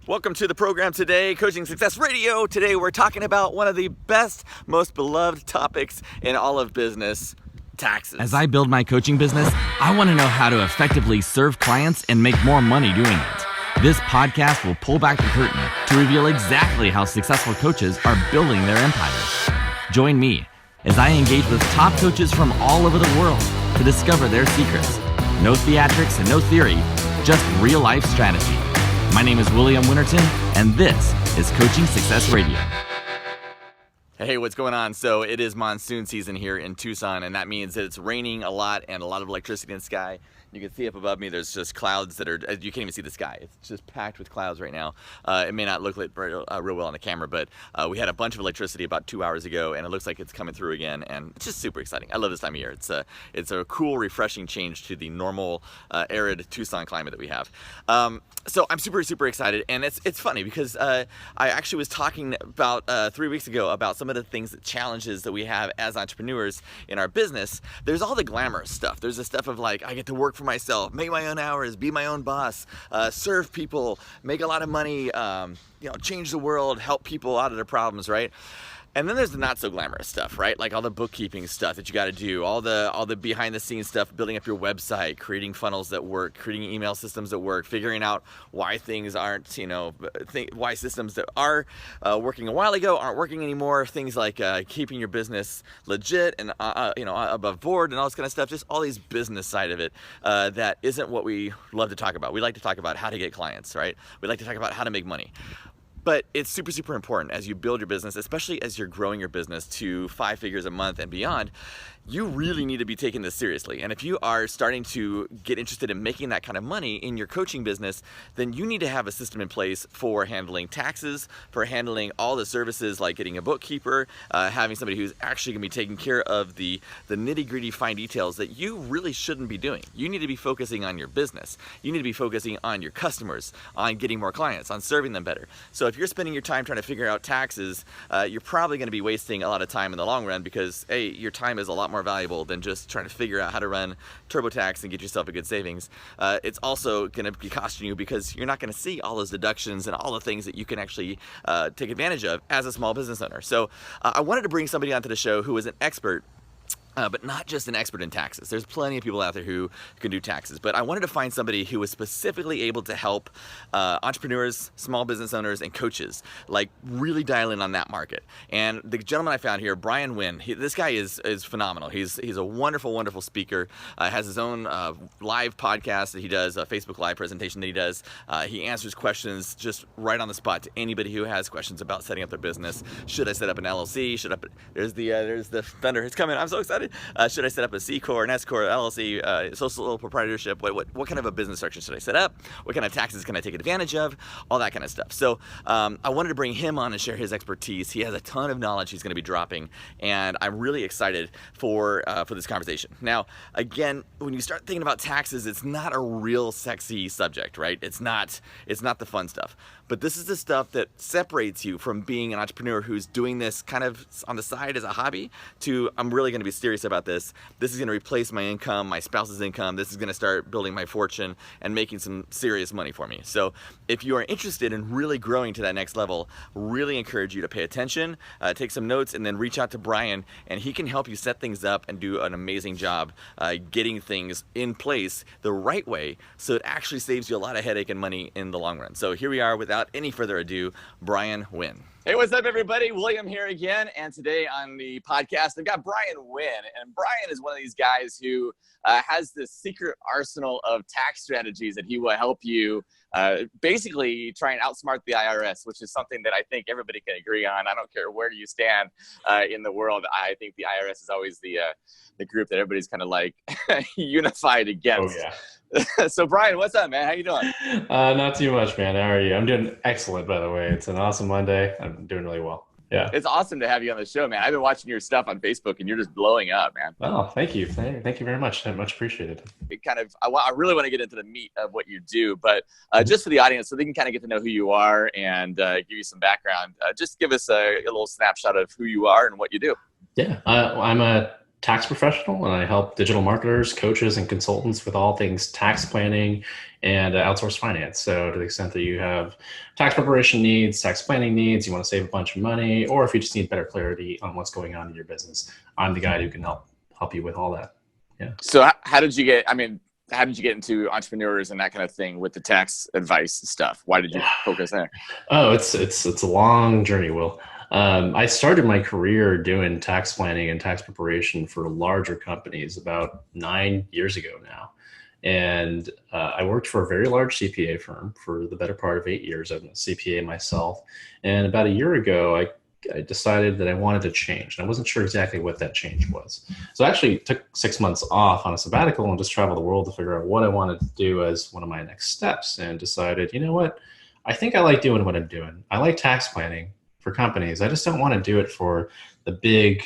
Welcome to the program today, Coaching Success Radio. Today we're talking about one of the best, most beloved topics in all of business, taxes. As I build my coaching business, I want to know how to effectively serve clients and make more money doing it. This podcast will pull back the curtain to reveal exactly how successful coaches are building their empires. Join me as I engage with top coaches from all over the world to discover their secrets. No theatrics and no theory, just real life strategy. My name is William Winterton, and this is Coaching Success Radio. Hey, what's going on? So it is monsoon season here in Tucson, and that means that it's raining a lot and a lot of electricity in the sky. You can see up above me, there's just clouds that are, you can't even see the sky. It's just packed with clouds right now. It may not look like real well on the camera, but we had a bunch of electricity about 2 hours ago, and it looks like it's coming through again, and it's just super exciting. I love this time of year. It's a cool, refreshing change to the normal arid Tucson climate that we have. So I'm super, super excited, and it's funny because I actually was talking about 3 weeks ago about some of the things, challenges that we have as entrepreneurs in our business. There's all the glamorous stuff. There's the stuff of like, I get to work for myself, make my own hours, be my own boss, serve people, make a lot of money, change the world, help people out of their problems, right? And then there's the not so glamorous stuff, right? Like all the bookkeeping stuff that you got to do, all the behind the scenes stuff, building up your website, creating funnels that work, creating email systems that work, figuring out why things aren't, why systems that are working a while ago aren't working anymore. Things like keeping your business legit and above board and all this kind of stuff. Just all these business side of it that isn't what we love to talk about. We like to talk about how to get clients, right? We like to talk about how to make money. But it's super, super important as you build your business, especially as you're growing your business to 5 figures a month and beyond. You really need to be taking this seriously. And if you are starting to get interested in making that kind of money in your coaching business, then you need to have a system in place for handling taxes, for handling all the services like getting a bookkeeper, having somebody who's actually going to be taking care of the nitty-gritty fine details that you really shouldn't be doing. You need to be focusing on your business. You need to be focusing on your customers, on getting more clients, on serving them better. So if you're spending your time trying to figure out taxes, you're probably going to be wasting a lot of time in the long run because, A, your time is a lot more valuable than just trying to figure out how to run TurboTax and get yourself a good savings. It's also going to be costing you because you're not going to see all those deductions and all the things that you can actually take advantage of as a small business owner. So I wanted to bring somebody onto the show who is an expert, but not just an expert in taxes. There's plenty of people out there who can do taxes, but I wanted to find somebody who was specifically able to help entrepreneurs, small business owners, and coaches, like really dial in on that market. And the gentleman I found here, Bryan Nguyen, this guy is phenomenal. He's a wonderful, wonderful speaker, has his own live podcast that he does, a Facebook Live presentation that he does. He answers questions just right on the spot to anybody who has questions about setting up their business. Should I set up an LLC? There's the thunder. It's coming. I'm so excited. Should I set up a C Corp, an S Corp, LLC, social proprietorship? What kind of a business structure should I set up? What kind of taxes can I take advantage of? All that kind of stuff. So I wanted to bring him on and share his expertise. He has a ton of knowledge he's going to be dropping, and I'm really excited for this conversation. Now, again, when you start thinking about taxes, it's not a real sexy subject, right? It's not the fun stuff. But this is the stuff that separates you from being an entrepreneur who's doing this kind of on the side as a hobby to I'm really going to be serious about this. This is going to replace my income, my spouse's income. This is going to start building my fortune and making some serious money for me. So if you are interested in really growing to that next level, really encourage you to pay attention, take some notes, and then reach out to Bryan, and he can help you set things up and do an amazing job getting things in place the right way so it actually saves you a lot of headache and money in the long run. So here we are, without any further ado, Bryan Nguyen. Hey, what's up, everybody? William here again, and today on the podcast, I've got Bryan Nguyen, and Bryan is one of these guys who has this secret arsenal of tax strategies that he will help you basically try and outsmart the IRS, which is something that I think everybody can agree on. I don't care where you stand in the world. I think the IRS is always the group that everybody's kind of like unified against. Oh, yeah. So Bryan, what's up, man? How you doing? Not too much, man. How are you? I'm doing excellent, by the way. It's an awesome Monday. I'm doing really well. Yeah. It's awesome to have you on the show, man. I've been watching your stuff on Facebook and you're just blowing up, man. Oh, thank you. Thank you very much. I much appreciated it. I really want to get into the meat of what you do, but just for the audience, so they can kind of get to know who you are and give you some background, just give us a little snapshot of who you are and what you do. Yeah. I'm a tax professional, and I help digital marketers, coaches, and consultants with all things tax planning and outsourced finance. So to the extent that you have tax preparation needs, tax planning needs, you want to save a bunch of money, or if you just need better clarity on what's going on in your business, I'm the guy who can help you with all that. Yeah. So how did you get, I mean, how did you get into entrepreneurs and that kind of thing with the tax advice stuff? Why did you focus there? Oh, it's a long journey, Will. I started my career doing tax planning and tax preparation for larger companies about 9 years ago now. And I worked for a very large CPA firm for the better part of 8 years. I'm a CPA myself. And about a year ago, I decided that I wanted to change. And I wasn't sure exactly what that change was. So I actually took 6 months off on a sabbatical and just traveled the world to figure out what I wanted to do as one of my next steps, and decided, you know what? I think I like doing what I'm doing. I like tax planning for companies. I just don't want to do it for the big,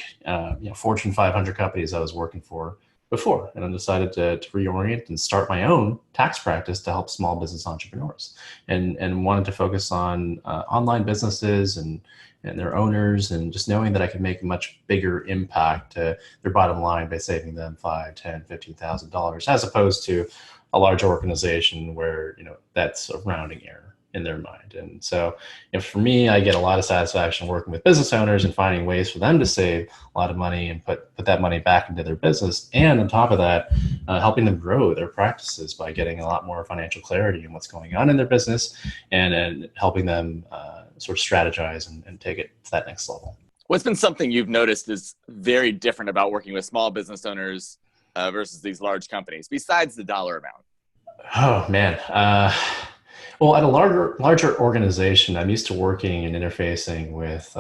Fortune 500 companies I was working for before. And I decided to reorient and start my own tax practice to help small business entrepreneurs, and wanted to focus on online businesses and their owners, and just knowing that I could make a much bigger impact to their bottom line by saving them $5, $10, $15,000, as opposed to a large organization where, that's a rounding error in their mind. And so, for me, I get a lot of satisfaction working with business owners and finding ways for them to save a lot of money and put that money back into their business. And on top of that, helping them grow their practices by getting a lot more financial clarity in what's going on in their business, and helping them sort of strategize and take it to that next level. What's been something you've noticed is very different about working with small business owners versus these large companies, besides the dollar amount? Oh man. Well, at a larger organization, I'm used to working and interfacing with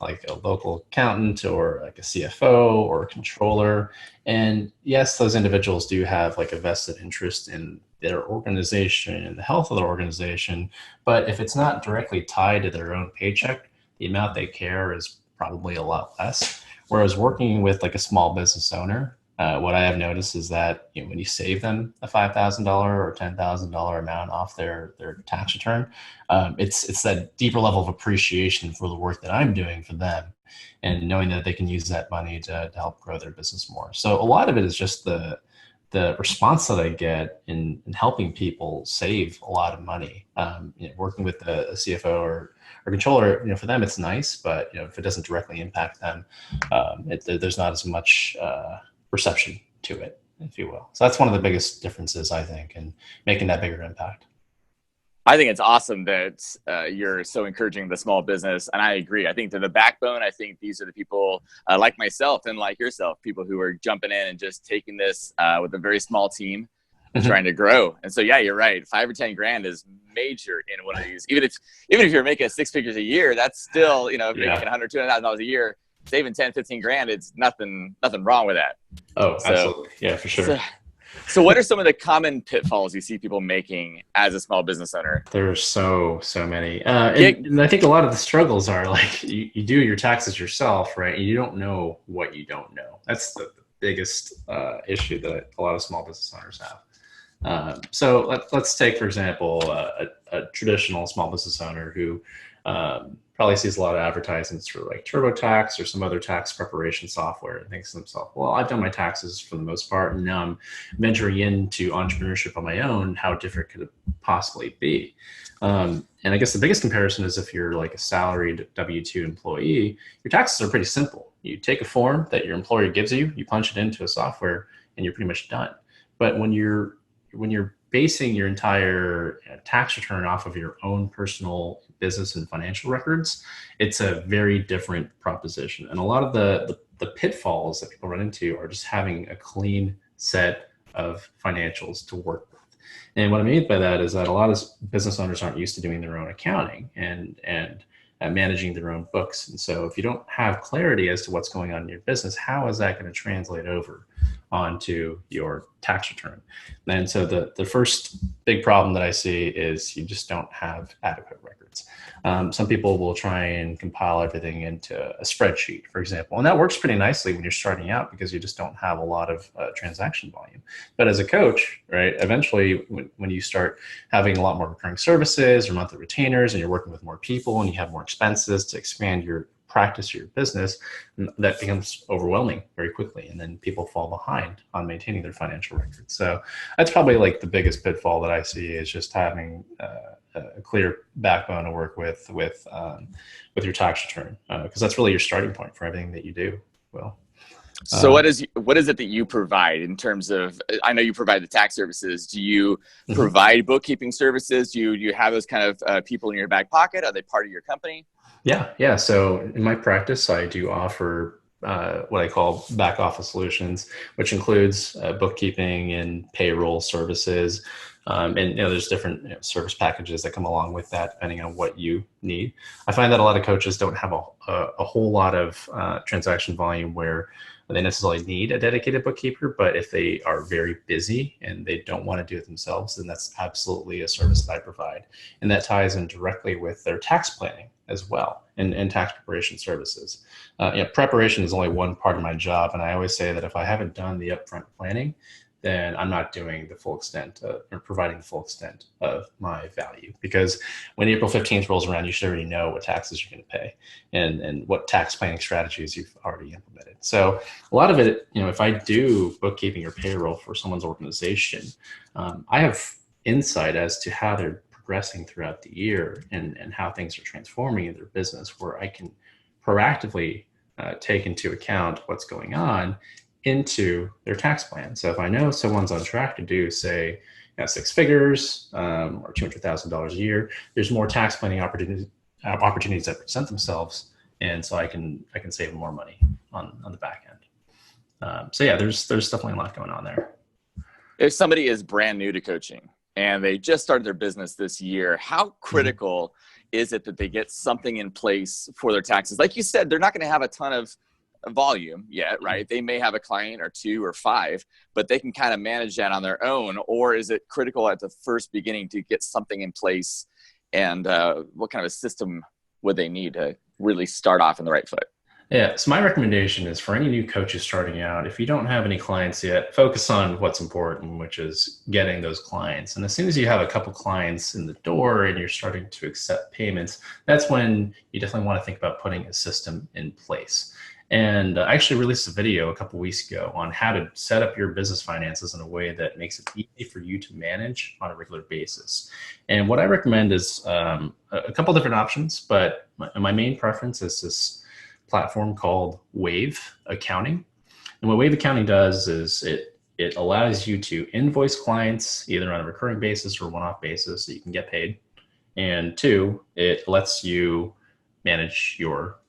like a local accountant or like a CFO or a controller. And yes, those individuals do have like a vested interest in their organization and the health of their organization. But if it's not directly tied to their own paycheck, the amount they care is probably a lot less. Whereas working with like a small business owner, what I have noticed is that, when you save them a $5,000 or $10,000 amount off their tax return, it's that deeper level of appreciation for the work that I'm doing for them, and knowing that they can use that money to help grow their business more. So a lot of it is just the response that I get in helping people save a lot of money. Working with a CFO or controller, for them it's nice, but if it doesn't directly impact them, there's not as much perception to it, if you will. So that's one of the biggest differences, I think, in making that bigger impact. I think it's awesome that you're so encouraging the small business. And I agree. I think they're the backbone. I think these are the people like myself and like yourself, people who are jumping in and just taking this with a very small team and trying to grow. And so, yeah, you're right. 5 or 10 grand is major in one of these. Even if you're making 6 figures a year, that's still, if you're making $100,000, $200,000 a year, saving 10, 15 grand, it's nothing wrong with that. Oh, absolutely. Yeah, for sure. So what are some of the common pitfalls you see people making as a small business owner? There's so many. And I think a lot of the struggles are like, you do your taxes yourself, right? And you don't know what you don't know. That's the biggest issue that a lot of small business owners have. So let's take, for example, a traditional small business owner who probably sees a lot of advertisements for like TurboTax or some other tax preparation software, and thinks to themselves, well, I've done my taxes for the most part, and now I'm venturing into entrepreneurship on my own. How different could it possibly be? And I guess the biggest comparison is if you're like a salaried W-2 employee, your taxes are pretty simple. You take a form that your employer gives you, you punch it into a software, and you're pretty much done. But when you're basing your entire tax return off of your own personal business and financial records, it's a very different proposition. And a lot of the pitfalls that people run into are just having a clean set of financials to work with. And what I mean by that is that a lot of business owners aren't used to doing their own accounting and managing their own books. And so if you don't have clarity as to what's going on in your business, how is that going to translate over onto your tax return? And so the first big problem that I see is you just don't have adequate records. Some people will try and compile everything into a spreadsheet, for example, and that works pretty nicely when you're starting out because you just don't have a lot of transaction volume. But as a coach, right, eventually when you start having a lot more recurring services or monthly retainers, and you're working with more people and you have more expenses to expand your practice your business, that becomes overwhelming very quickly. And then people fall behind on maintaining their financial records. So that's probably like the biggest pitfall that I see, is just having a clear backbone to work with your tax return, because that's really your starting point for everything that you do. Well, so what is it that you provide in terms of, I know you provide the tax services. Do you provide bookkeeping services? Do you have those kind of people in your back pocket? Are they part of your company? Yeah. So in my practice, I do offer what I call back office solutions, which includes bookkeeping and payroll services. And there's different service packages that come along with that, depending on what you need. I find that a lot of coaches don't have a whole lot of transaction volume where they necessarily need a dedicated bookkeeper, but if they are very busy and they don't want to do it themselves, then that's absolutely a service that I provide. And that ties in directly with their tax planning as well, and tax preparation services. Preparation is only one part of my job. And I always say that if I haven't done the upfront planning, then I'm not doing the full extent or providing the full extent of my value. Because when April 15th rolls around, you should already know what taxes you're going to pay and what tax planning strategies you've already implemented. So a lot of it, if I do bookkeeping or payroll for someone's organization, I have insight as to how they're progressing throughout the year and how things are transforming in their business, where I can proactively take into account what's going on into their tax plan. So if I know someone's on track to do, say, six figures or $200,000 a year, there's more tax planning opportunities that present themselves, and so I can save more money on the back end. So yeah, there's definitely a lot going on there. If somebody is brand new to coaching and they just started their business this year, how critical is it that they get something in place for their taxes? Like you said, they're not going to have a ton of volume yet, right? They may have a client or two or five, but they can kind of manage that on their own. Or is it critical at the first beginning to get something in place? And what kind of a system would they need to really start off in the right foot? Yeah. So my recommendation is, for any new coaches starting out, if you don't have any clients yet, focus on what's important, which is getting those clients. And as soon as you have a couple clients in the door and you're starting to accept payments, that's when you definitely want to think about putting a system in place. And I actually released a video a couple weeks ago on how to set up your business finances in a way that makes it easy for you to manage on a regular basis. And what I recommend is a couple different options, but my main preference is this platform called Wave Accounting. And what Wave Accounting does is it allows you to invoice clients either on a recurring basis or one-off basis so you can get paid. And two, it lets you manage your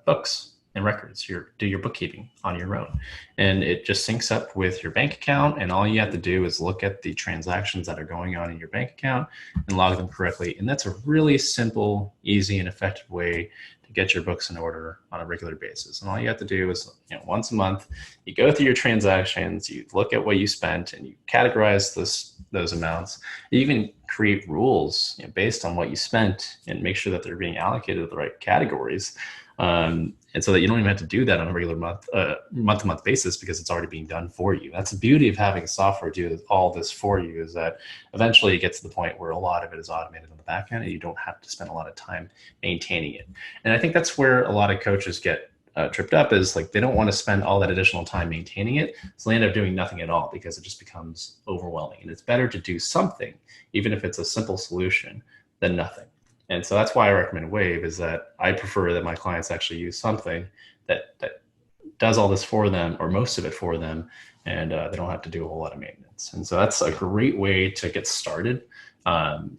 books and records, do your bookkeeping on your own. And it just syncs up with your bank account, and all you have to do is look at the transactions that are going on in your bank account and log them correctly. And that's a really simple, easy, and effective way to get your books in order on a regular basis. And all you have to do is, once a month, you go through your transactions, you look at what you spent, and you categorize those amounts. You even create rules based on what you spent and make sure that they're being allocated to the right categories. And so that you don't even have to do that on a regular month-to-month basis, because it's already being done for you. That's the beauty of having software do all this for you, is that eventually it gets to the point where a lot of it is automated on the back end and you don't have to spend a lot of time maintaining it. And I think that's where a lot of coaches get tripped up, is like they don't want to spend all that additional time maintaining it. So they end up doing nothing at all because it just becomes overwhelming. And it's better to do something, even if it's a simple solution, than nothing. And so that's why I recommend Wave, is that I prefer that my clients actually use something that does all this for them, or most of it for them, and they don't have to do a whole lot of maintenance. And so that's a great way to get started,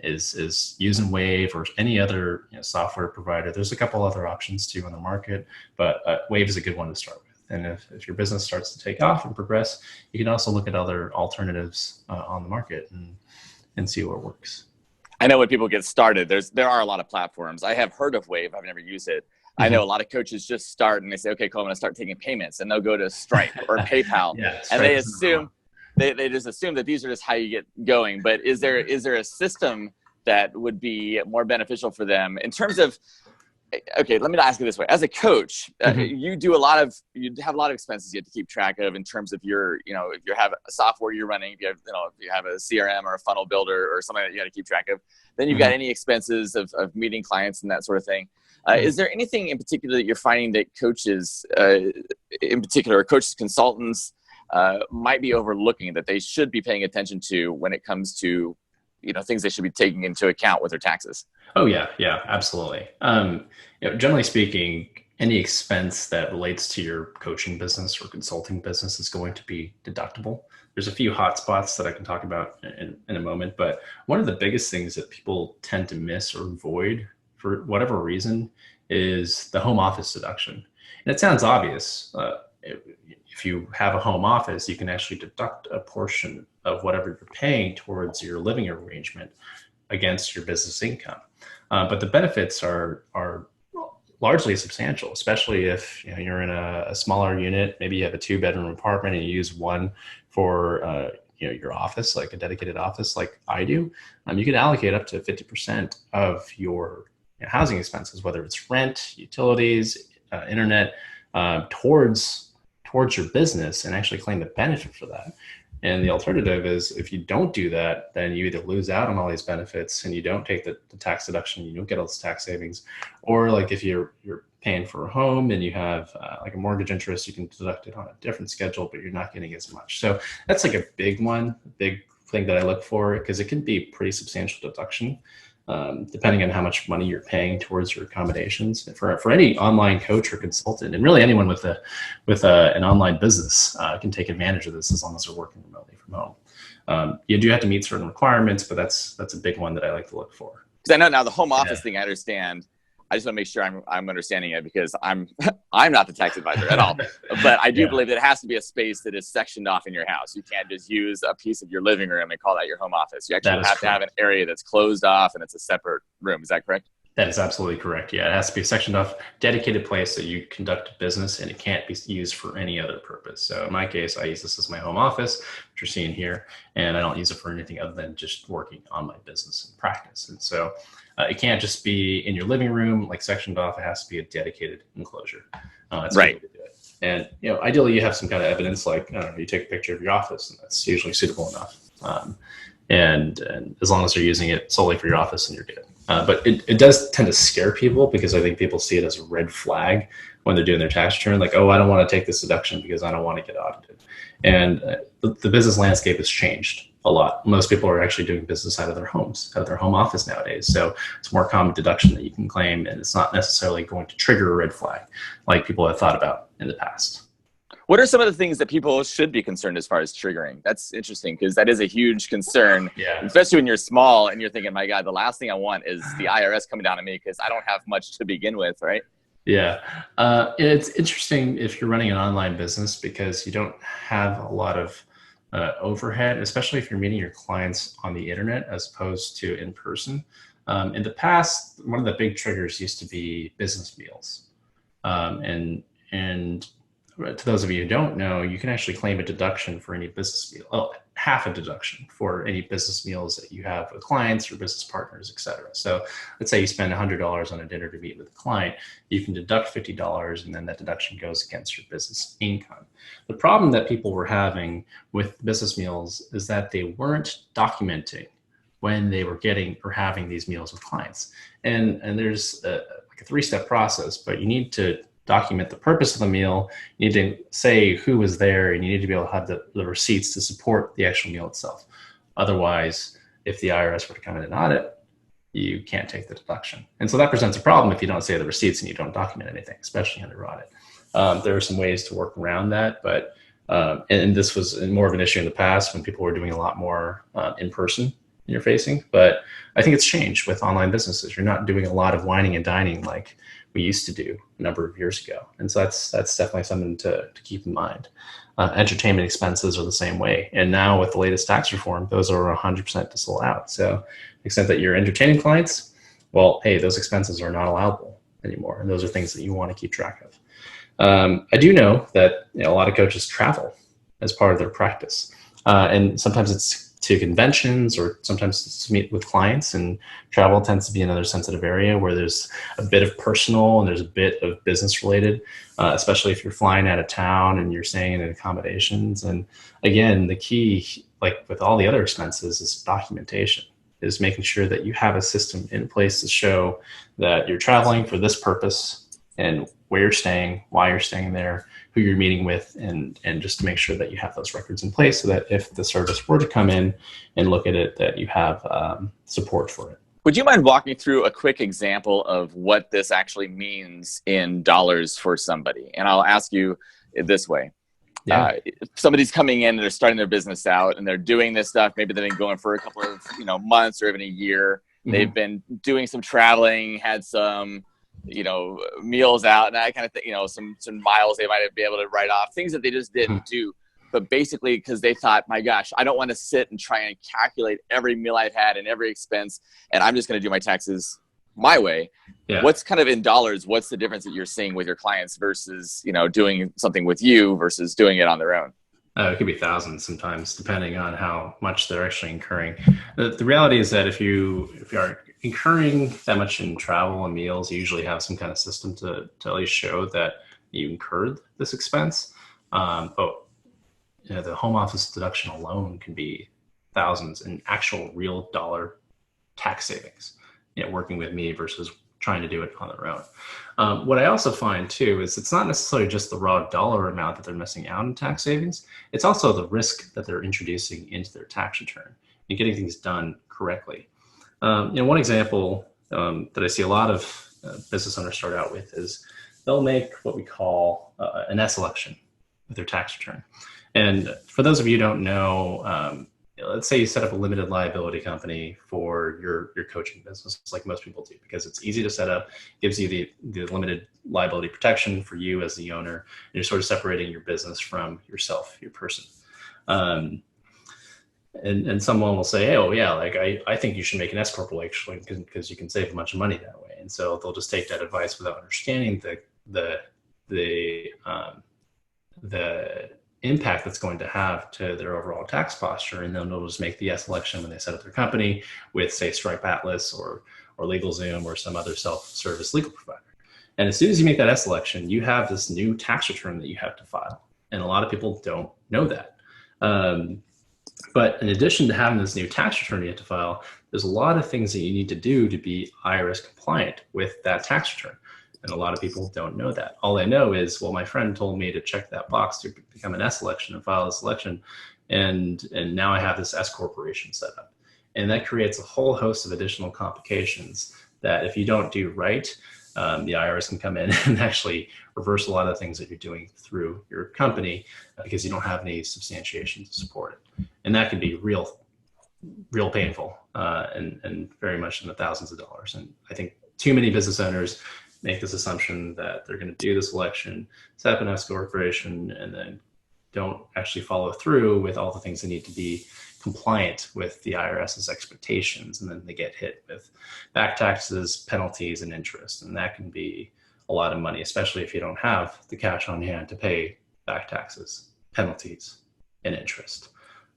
is using Wave or any other software provider. There's a couple other options too on the market, but Wave is a good one to start with. And if your business starts to take off and progress, you can also look at other alternatives on the market and see what works. I know when people get started, there are a lot of platforms. I have heard of Wave. I've never used it. I know a lot of coaches just start and they say, okay, cool, I'm going to start taking payments, and they'll go to Stripe or PayPal. And they assume they just assume that these are just how you get going. But is there a system that would be more beneficial for them in terms of okay, let me ask you this way. As a coach, Mhm. you have a lot of expenses you have to keep track of in terms of your, if you have a software you're running, if you have a CRM or a funnel builder or something that you got to keep track of, then you've got Mhm. any expenses of meeting clients and that sort of thing. Mhm. Is there anything in particular that you're finding that coaches, in particular, or coaches, consultants, might be overlooking that they should be paying attention to when it comes to, things they should be taking into account with their taxes? Oh yeah, yeah, absolutely. Generally speaking, any expense that relates to your coaching business or consulting business is going to be deductible. There's a few hot spots that I can talk about in a moment, but one of the biggest things that people tend to miss or avoid for whatever reason is the home office deduction. And it sounds obvious. If you have a home office, you can actually deduct a portion of whatever you're paying towards your living arrangement against your business income. But the benefits are largely substantial, especially if you're in a smaller unit. Maybe you have a 2-bedroom apartment and you use one for your office, like a dedicated office, like I do. You can allocate up to 50% of your housing expenses, whether it's rent, utilities, internet, towards your business, and actually claim the benefit for that. And the alternative is if you don't do that, then you either lose out on all these benefits and you don't take the tax deduction, you don't get all this tax savings, or like if you're paying for a home and you have like a mortgage interest, you can deduct it on a different schedule, but you're not getting as much. So that's like a big thing that I look for, because it can be pretty substantial deduction. Depending on how much money you're paying towards your accommodations. For any online coach or consultant, and really anyone with an online business can take advantage of this as long as they're working remotely from home. You do have to meet certain requirements, but that's a big one that I like to look for. Because I know now the home office Yeah. thing, I understand. I just want to make sure I'm understanding it, because I'm I'm not the tax advisor at all. But I do Yeah, believe that it has to be a space that is sectioned off in your house. You can't just use a piece of your living room and call that your home office. You actually that is have to have an correct. area that's closed off and it's a separate room. Is that correct? That is absolutely correct. Yeah, it has to be a sectioned off, dedicated place that you conduct business, and it can't be used for any other purpose. So in my case, I use this as my home office, which you're seeing here, and I don't use it for anything other than just working on my business and practice. And so it can't just be in your living room, like sectioned off. It has to be a dedicated enclosure. That's a good way Right. to do it. And ideally, you have some kind of evidence, like I don't know, you take a picture of your office, and that's usually suitable enough. And as long as you're using it solely for your office, and you're good. But it does tend to scare people, because I think people see it as a red flag when they're doing their tax return, like, oh, I don't want to take this deduction because I don't want to get audited. And the business landscape has changed a lot. Most people are actually doing business out of their homes, out of their home office nowadays. So it's a more common deduction that you can claim, and it's not necessarily going to trigger a red flag like people have thought about in the past. What are some of the things that people should be concerned as far as triggering? That's interesting, because that is a huge concern, Yeah. especially when you're small and you're thinking, my God, the last thing I want is the IRS coming down on me because I don't have much to begin with, right? Yeah. It's interesting if you're running an online business, because you don't have a lot of overhead, especially if you're meeting your clients on the internet as opposed to in person. In the past, one of the big triggers used to be business meals. And to those of you who don't know, you can actually claim a deduction for any business meal. Oh, half a deduction for any business meals that you have with clients or business partners, et cetera. So let's say you spend $100 on a dinner to meet with a client, you can deduct $50, and then that deduction goes against your business income. The problem that people were having with business meals is that they weren't documenting when they were getting or having these meals with clients. And there's like a 3-step process, but you need to document the purpose of the meal. You need to say who was there, and you need to be able to have the receipts to support the actual meal itself. Otherwise, if the IRS were to come in and audit, you can't take the deduction. And so that presents a problem if you don't say the receipts and you don't document anything, especially under audit. There are some ways to work around that, but and this was more of an issue in the past when people were doing a lot more in person interfacing. But I think it's changed with online businesses. You're not doing a lot of whining and dining like we used to do a number of years ago. And so that's definitely something to keep in mind. Entertainment expenses are the same way. And now with the latest tax reform, those are 100% disallowed. So to the extent that you're entertaining clients, well, hey, those expenses are not allowable anymore. And those are things that you want to keep track of. I do know that a lot of coaches travel as part of their practice. And sometimes it's to conventions or sometimes to meet with clients. And travel tends to be another sensitive area where there's a bit of personal and there's a bit of business related, especially if you're flying out of town and you're staying in accommodations. And again, the key, like with all the other expenses, is documentation, is making sure that you have a system in place to show that you're traveling for this purpose and where you're staying, why you're staying there, who you're meeting with, and just to make sure that you have those records in place so that if the service were to come in and look at it, that you have support for it. Would you mind walking through a quick example of what this actually means in dollars for somebody? And I'll ask you this way. Yeah. If somebody's coming in and they're starting their business out and they're doing this stuff, maybe they've been going for a couple of months or even a year. Mm-hmm. They've been doing some traveling, had some meals out and that kind of thing, some miles they might be able to write off, things that they just didn't do. But basically, because they thought, my gosh, I don't want to sit and try and calculate every meal I've had and every expense, and I'm just going to do my taxes my way. Yeah. What's kind of in dollars, what's the difference that you're seeing with your clients versus, doing something with you versus doing it on their own? It could be thousands sometimes, depending on how much they're actually incurring. The reality is that if you are incurring that much in travel and meals, you usually have some kind of system to at least show that you incurred this expense. But the home office deduction alone can be thousands in actual real dollar tax savings, working with me versus trying to do it on their own. What I also find too is it's not necessarily just the raw dollar amount that they're missing out in tax savings. It's also the risk that they're introducing into their tax return and getting things done correctly. One example that I see a lot of business owners start out with is they'll make what we call an S election with their tax return. And for those of you who don't know, let's say you set up a limited liability company for your coaching business, like most people do, because it's easy to set up, gives you the limited liability protection for you as the owner, and you're sort of separating your business from yourself, your person. And someone will say, hey, oh yeah, like I think you should make an S corporation because you can save a bunch of money that way. And so they'll just take that advice without understanding the impact that's going to have to their overall tax posture. And then they'll just make the S election when they set up their company with, say, Stripe Atlas or LegalZoom or some other self-service legal provider. And as soon as you make that S election, you have this new tax return that you have to file. And a lot of people don't know that. But in addition to having this new tax return you have to file, there's a lot of things that you need to do to be IRS compliant with that tax return. And a lot of people don't know that. All they know is, well, my friend told me to check that box to become an S election and file this election. And now I have this S corporation set up. And that creates a whole host of additional complications that if you don't do right, the IRS can come in and actually reverse a lot of things that you're doing through your company because you don't have any substantiation to support it. And that can be real painful and very much in the thousands of dollars. And I think too many business owners make this assumption that they're going to do this election, set up an S corporation, and then don't actually follow through with all the things they need to be compliant with the IRS's expectations. And then they get hit with back taxes, penalties, and interest. And that can be a lot of money, especially if you don't have the cash on hand to pay back taxes, penalties, and interest.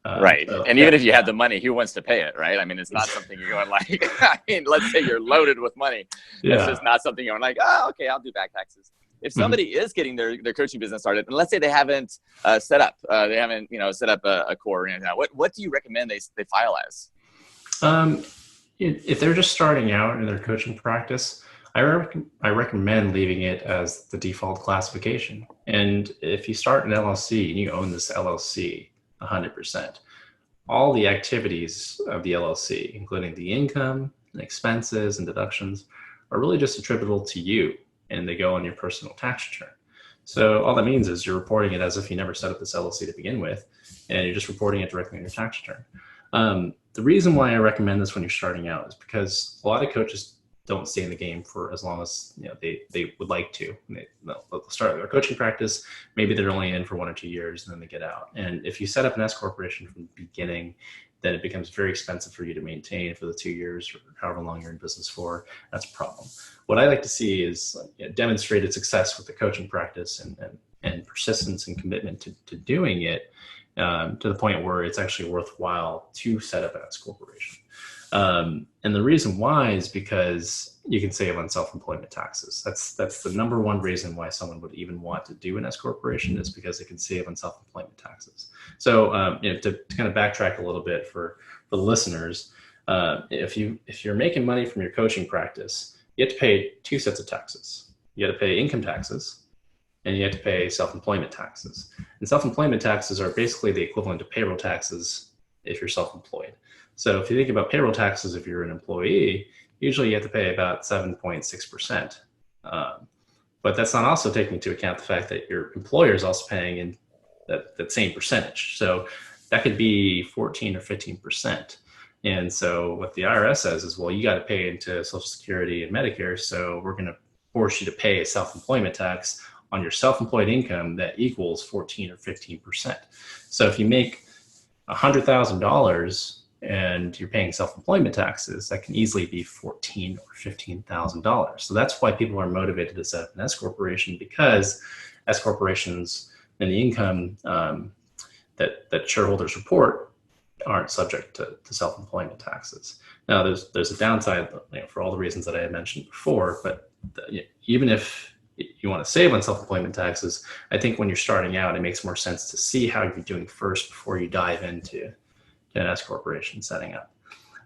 Right. And even if you had the money, who wants to pay it, right? I mean, it's not something you're going like, let's say you're loaded with money. Yeah. It's just not something you're like, oh, okay, I'll do back taxes. If somebody is getting their coaching business started, and let's say they haven't set up a core or anything, what do you recommend they file as? If they're just starting out in their coaching practice, I recommend leaving it as the default classification. And if you start an LLC and you own this LLC 100%, all the activities of the LLC, including the income and expenses and deductions, are really just attributable to you, and they go on your personal tax return. So all that means is you're reporting it as if you never set up this LLC to begin with, and you're just reporting it directly on your tax return. The reason why I recommend this when you're starting out is because a lot of coaches don't stay in the game for as long as they would like to. They'll start their coaching practice. Maybe they're only in for 1 or 2 years and then they get out. And if you set up an S corporation from the beginning, then it becomes very expensive for you to maintain for the 2 years or however long you're in business for. That's a problem. What I like to see is demonstrated success with the coaching practice and persistence and commitment to doing it. to the point where it's actually worthwhile to set up an S corporation. And the reason why is because you can save on self-employment taxes. That's the number one reason why someone would even want to do an S corporation, is because they can save on self-employment taxes. So to kind of backtrack a little bit for the listeners, if you're making money from your coaching practice, you have to pay two sets of taxes. You got to pay income taxes, and you have to pay self-employment taxes. And self-employment taxes are basically the equivalent to payroll taxes if you're self-employed. So if you think about payroll taxes, if you're an employee, usually you have to pay about 7.6%. But that's not also taking into account the fact that your employer is also paying in that same percentage. So that could be 14 or 15%. And so what the IRS says is, well, you got to pay into Social Security and Medicare, so we're going to force you to pay a self-employment tax on your self-employed income that equals 14 or 15%. So if you make $100,000 and you're paying self-employment taxes, that can easily be $14,000 or $15,000. So that's why people are motivated to set up an S corporation, because S corporations and the income that shareholders report aren't subject to self-employment taxes. Now, there's a downside, for all the reasons that I had mentioned before, but even if you want to save on self-employment taxes, I think when you're starting out, it makes more sense to see how you're doing first before you dive into an S corporation setting up.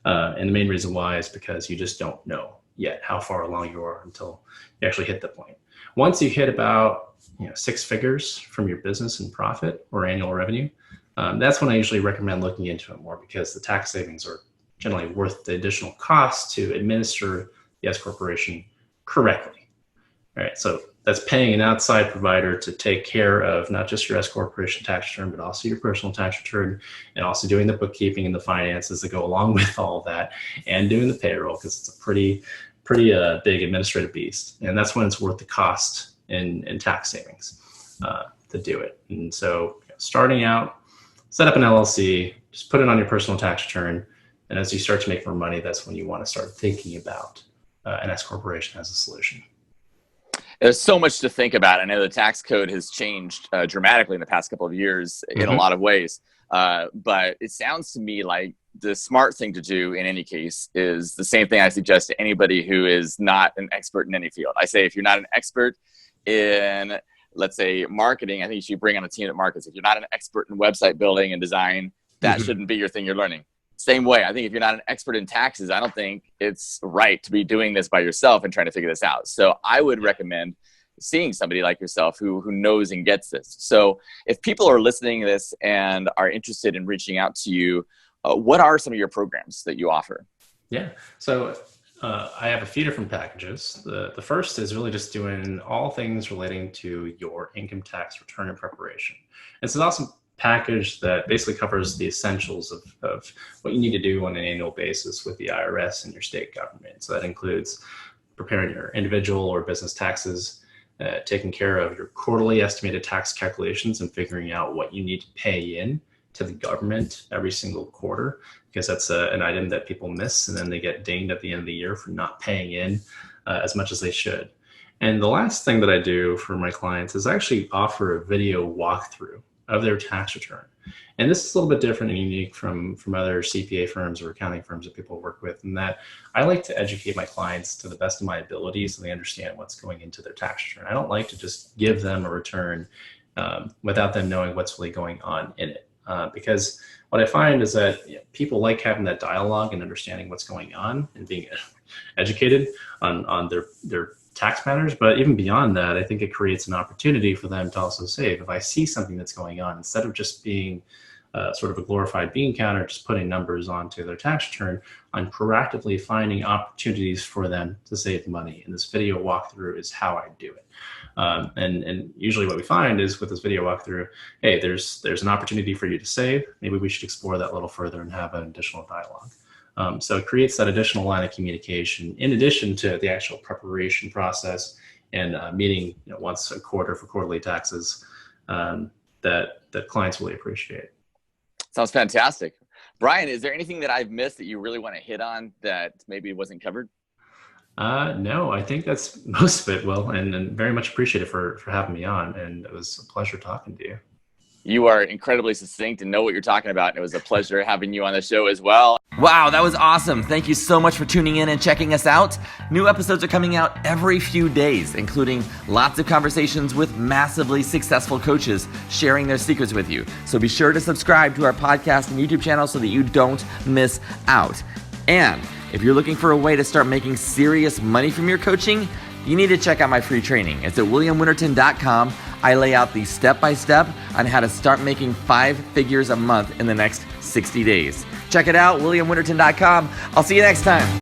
And the main reason why is because you just don't know yet how far along you are until you actually hit the point. Once you hit about 6 figures from your business and profit or annual revenue, that's when I usually recommend looking into it more, because the tax savings are generally worth the additional cost to administer the S corporation correctly. All right, so that's paying an outside provider to take care of not just your S corporation tax return, but also your personal tax return, and also doing the bookkeeping and the finances that go along with all of that, and doing the payroll, because it's a pretty big administrative beast. And that's when it's worth the cost in tax savings to do it. And so starting out, set up an LLC, just put it on your personal tax return. And as you start to make more money, that's when you want to start thinking about an S corporation as a solution. There's so much to think about. I know the tax code has changed dramatically in the past couple of years in a lot of ways. But it sounds to me like the smart thing to do in any case is the same thing I suggest to anybody who is not an expert in any field. I say, if you're not an expert in, let's say, marketing, I think you should bring on a team that markets. If you're not an expert in website building and design, that shouldn't be your thing you're learning. Same way, I think if you're not an expert in taxes, I don't think it's right to be doing this by yourself and trying to figure this out. So I would recommend seeing somebody like yourself who knows and gets this. So if people are listening to this and are interested in reaching out to you, what are some of your programs that you offer? Yeah, so I have a few different packages. The first is really just doing all things relating to your income tax return and preparation. It's an awesome package that basically covers the essentials of what you need to do on an annual basis with the IRS and your state government. So that includes preparing your individual or business taxes, taking care of your quarterly estimated tax calculations and figuring out what you need to pay in to the government every single quarter, because that's an item that people miss, and then they get dinged at the end of the year for not paying in as much as they should. And the last thing that I do for my clients is actually offer a video walkthrough of their tax return. And this is a little bit different and unique from other CPA firms or accounting firms that people work with, in that I like to educate my clients to the best of my ability so they understand what's going into their tax return. I don't like to just give them a return without them knowing what's really going on in it. Because what I find is that people like having that dialogue and understanding what's going on and being educated on their tax matters. But even beyond that, I think it creates an opportunity for them to also save. If I see something that's going on, instead of just being sort of a glorified bean counter, just putting numbers onto their tax return, I'm proactively finding opportunities for them to save money. And this video walkthrough is how I do it. And usually what we find is with this video walkthrough, hey, there's an opportunity for you to save. Maybe we should explore that a little further and have an additional dialogue. So it creates that additional line of communication in addition to the actual preparation process and meeting once a quarter for quarterly taxes that clients really appreciate. Sounds fantastic. Bryan, is there anything that I've missed that you really want to hit on that maybe wasn't covered? No, I think that's most of it, Will, and very much appreciated for having me on. And it was a pleasure talking to you. You are incredibly succinct and know what you're talking about, and it was a pleasure having you on the show as well. Wow, that was awesome. Thank you so much for tuning in and checking us out. New episodes are coming out every few days, including lots of conversations with massively successful coaches sharing their secrets with you. So be sure to subscribe to our podcast and YouTube channel so that you don't miss out. And if you're looking for a way to start making serious money from your coaching, you need to check out my free training. It's at williamwinterton.com. I lay out the step-by-step on how to start making 5 figures a month in the next 60 days. Check it out, williamwinterton.com. I'll see you next time.